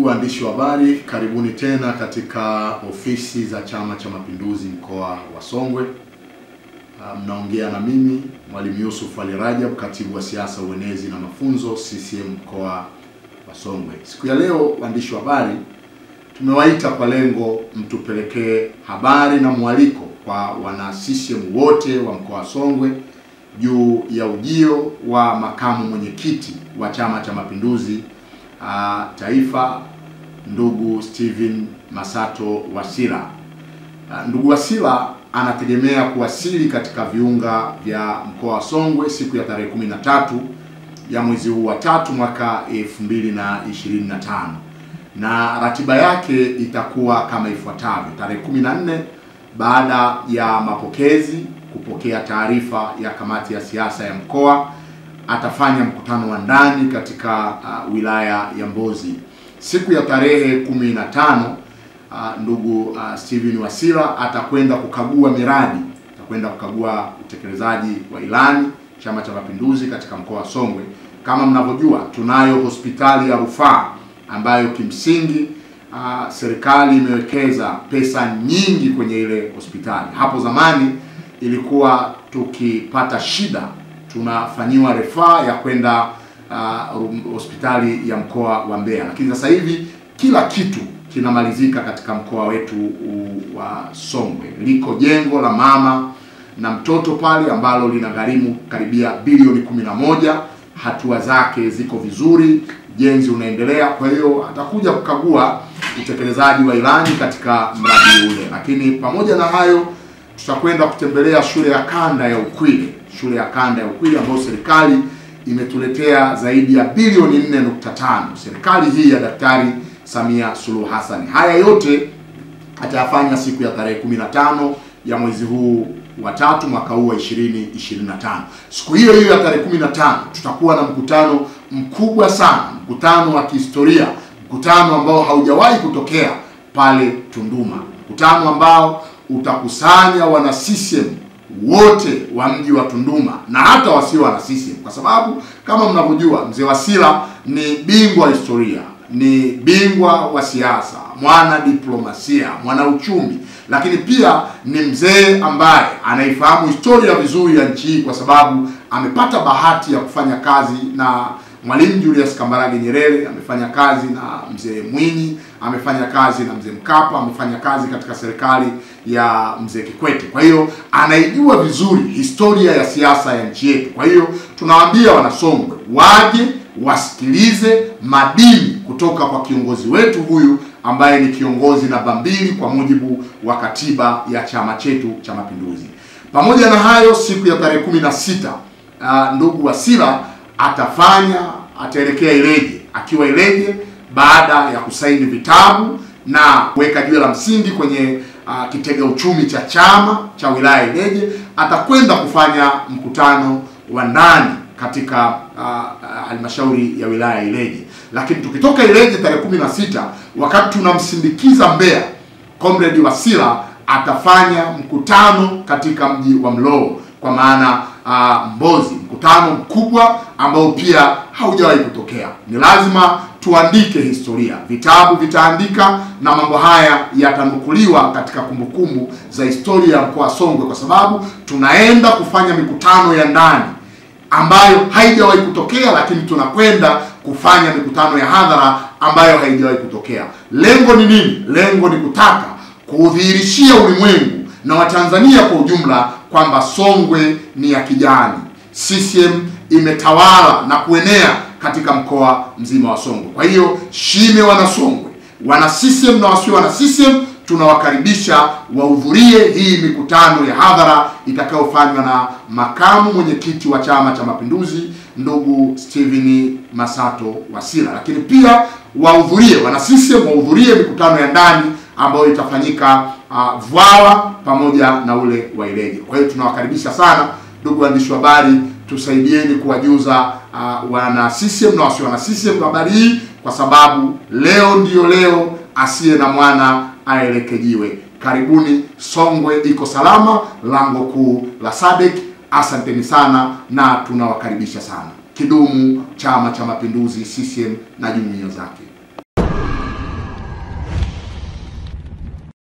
Waandishi wa habari, karibuni tena katika ofisi za Chama cha Mapinduzi mkoa wa Songwe. Mnaongea na mimi Mwalimu Yusuf Ali Rajab, katibu wa siasa, uenezi na mafunzo CCM mkoa wa Songwe. Siku ya leo waandishi wa habari, tumewaita kwa lengo mtupelekee habari na mwaliko kwa wana CCM wote wa mkoa wa Songwe juu ya ujio wa makamu mwenyekiti wa Chama cha Mapinduzi Taifa, ndugu Steven Masato Wasira. Ndugu Wasira anategemea kuwasili katika viunga vya mkoa wa Songwe siku ya tarehe 13 ya mwezi huu wa 3 mwaka 2025, na ratiba yake itakuwa kama ifuatavyo. Tarehe 14, baada ya mapokezi kupokea taarifa ya kamati ya siasa ya mkoa, atafanya mkutano wa ndani katika wilaya ya Mbozi. Siku ya tarehe 15, ndugu Steven Wasira atakwenda kukagua miradi, atakwenda kukagua utekelezaji wa ilani Chama cha Mapinduzi katika mkoa wa Songwe. Kama mnavyojua, tunayo hospitali ya rufaa ambayo kimsingi serikali imewekeza pesa nyingi kwenye ile hospitali. Hapo zamani ilikuwa tukipata shida tunafanyiwa rufaa ya kwenda hospitali ya mkoa wa Mbeya, lakini sasa hivi kila kitu kinamalizika katika mkoa wetu wa Songwe. Liko jengo la mama na mtoto pale ambalo linagharimu karibia bilioni 11. Hatua zake ziko vizuri, jenzi unaendelea. Kwa hiyo atakuja kukagua utekelezaji wa ilani katika mradi ule. Lakini pamoja na hayo, tutakwenda kutembelea shule ya kanda ya Ukwile, shule ya kanda ya Ukwile ambayo serikali imetuletea zaidi ya bilioni 4.5, serikali hii ya Daktari Samia Suluhu Hassan. Haya yote atayafanya siku ya tarehe 15 ya mwezi huu wa 3 mwaka huu wa 2025. Siku hiyo hiyo ya tarehe 15 tutakuwa na mkutano mkubwa sana, mkutano wa kihistoria, mkutano ambao haujawahi kutokea pale Tunduma, mkutano ambao utakusanya wana CCM wote wa mji wa Tunduma na hata wasio wana CCM, kwa sababu kama mnavyojua mzee Wasira ni bingwa historia, ni bingwa wa siasa, mwana diplomasia, mwana uchumi, lakini pia ni mzee ambaye anaifahamu historia vizuri ya nchi hii, kwa sababu amepata bahati ya kufanya kazi na Mwalimu Julius Kambarage Nyerere, amefanya kazi na mzee Mwinyi, amefanya kazi na mzee Mkapa, amefanya kazi katika serikali ya mzee Kikwete. Kwa hiyo anaijua vizuri historia ya siasa ya nchi yetu. Kwa hiyo tunawaambia wanasongwe waje wasikilize madini kutoka kwa kiongozi wetu huyu ambaye ni kiongozi namba 2 kwa mujibu wa katiba ya chama chetu cha Mapinduzi. Pamoja na hayo, siku ya tarehe 16 ndugu Wasira ataelekea Ileje. Akiwa Ileje, baada ya kusaini vitabu na kuweka jiwe la msingi kwenye kitega uchumi cha chama cha wilaya Ileje, atakwenda kufanya mkutano wa ndani katika halmashauri ya wilaya Ileje. Lakini tukitoka Ileje tarehe 16, wakati tunamsindikiza Mbeya, Comrade Wasira atafanya mkutano katika mji wa Mloo, kwa maana Mbozi, mkutano mkubwa ambao pia haujawahi kutokea. Ni lazima tuandike historia, vitabu vitaandika na mambo haya yatanukuliwa katika kumbukumbu za historia ya mkoa wa Songwe, kwa sababu tunaenda kufanya mikutano ya ndani ambayo haijawahi kutokea, lakini tunakwenda kufanya mikutano ya hadhara ambayo haijawahi kutokea. Lengo ni nini? Lengo ni kutaka kuudhihirishia ulimwengu na Watanzania kwa ujumla kwamba Songwe ni ya kijani. CCM imetawala na kuenea katika mkoa mzima wa Songwe. Kwa hiyo shime wana Songwe, wana CCM na wasio wana CCM, tunawakaribisha wahudhurie hii mikutano ya hadhara itakayofanywa na makamu mwenyekiti wa Chama cha Mapinduzi ndugu Steven Masato Wasira. Lakini pia wahudhurie, wana CCM wahudhurie mikutano ya ndani ambayo itafanyika Vwawa pamoja na ule wa Ileje. Kwa hiyo tunawakaribisha sana ndugu waandishi wa habari, tusaidieni kuwajuza wana CCM na wasio wana CCM habari hii, kwa sababu leo ndiyo leo, asiye na mwana aelekejiwe. Karibuni, Songwe iko salama, lango kuu la SADC. Asanteni sana na tunawakaribisha sana. Kidumu Chama cha Mapinduzi, CCM na jumuiya zake.